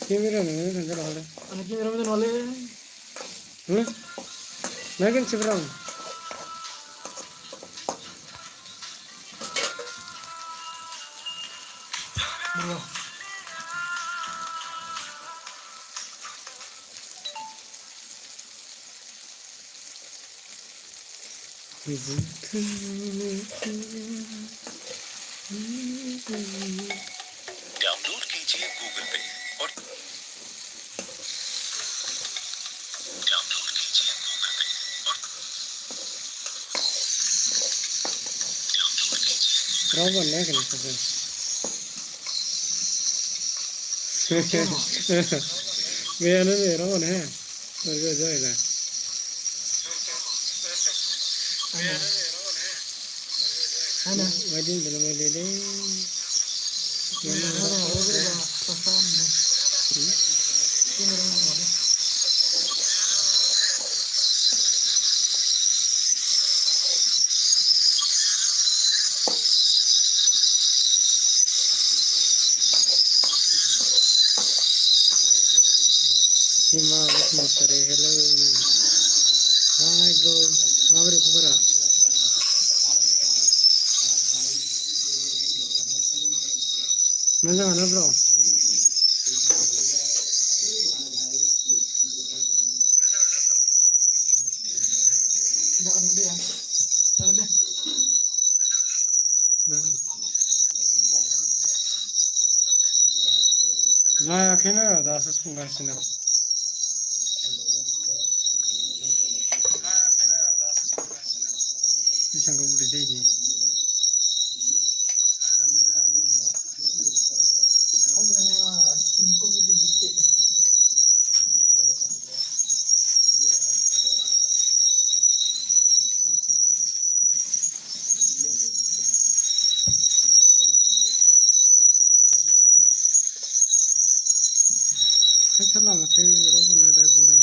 Kimera nene tanggal ada. Anak kimera macam wale. Makin seberang. Bro. Download कीजिए Google पे और download कीजिए Google पे और डाउनलोड कीजिए Rawan ya kan itu. Gaya nih rawan ya. Bagus jauh lah. Ana. Wajib dalam wajib deh. Hima Musmatare, hello. Hi bro, mabere kubara. Mana mana bro? Jangan dia. Jangan deh. Nah, akhirnya ada asas pengasihnya. Bisa nggak boleh jadi ini. Kamu kena sini kau beli bisik. Kita lah nanti rawan ada boleh.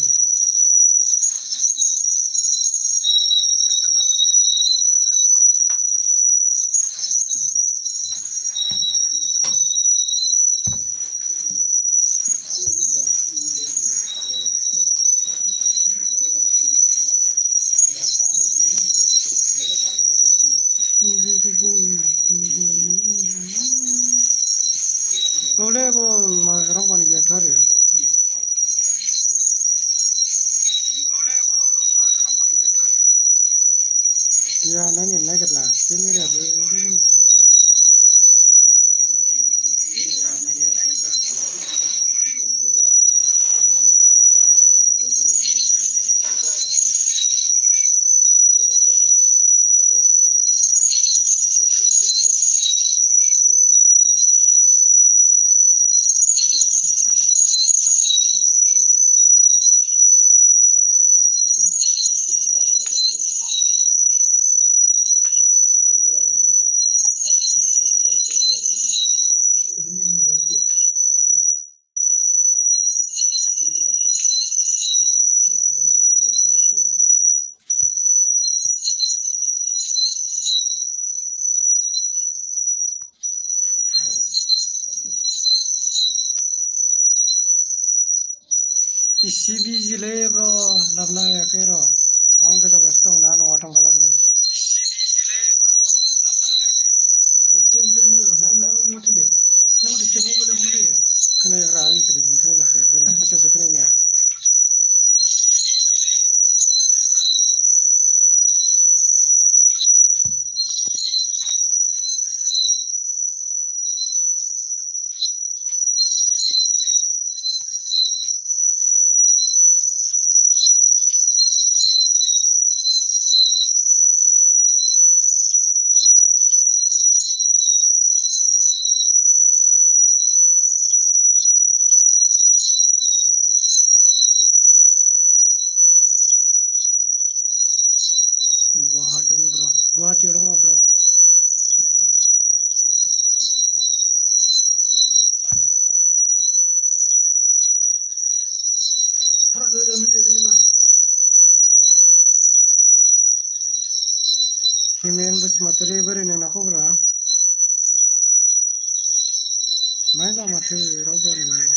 Boleh pun rawan kita hari. Ya, nanya nak lah. Kimera apa? Isi biji le bro, labna ya kero. Ang bela gusto na no otong kala bro. Ikem betul betul. Dah muat deh. Nama dia siapa boleh boleh ya. Kena ya raring ke biji kena nak ya. Beri atas ya kena ni ya. Guwahati bro. Guwahati orang bro. Thara dua jam ni mah. Himen bus materi beri nang aku bro. Main dah mati rawan ni.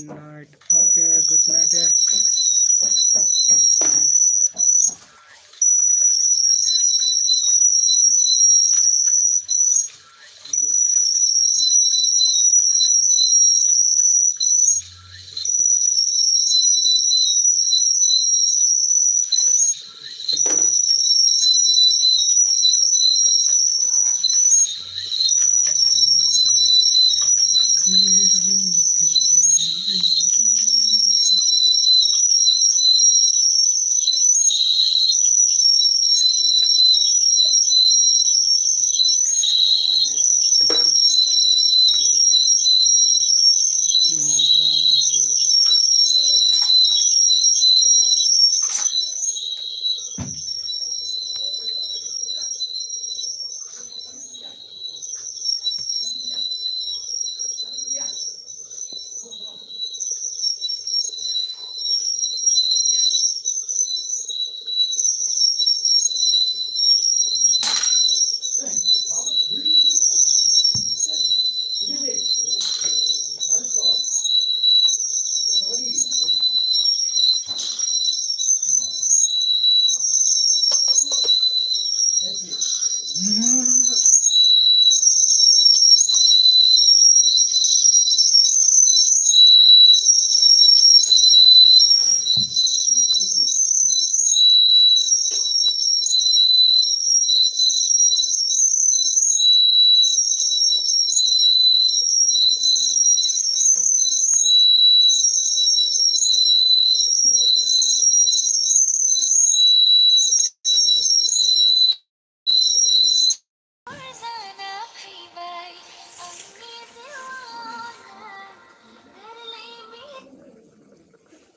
night. Okay, good night.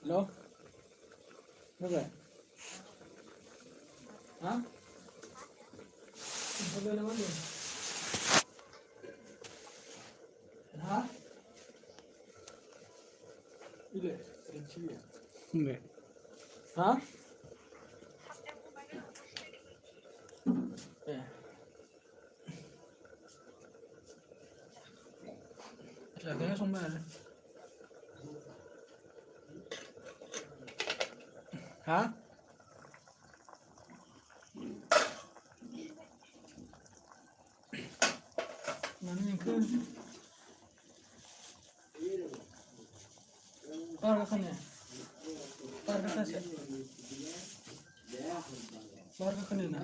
Hello? Apa? Hah? Apa nama dia? Hah? Ile, kecil ya. Enggak. Hah? Eh. Laganya sumber. Hah? Mana ke? Par ka kanya? Par ka kasi? Par ka kanina?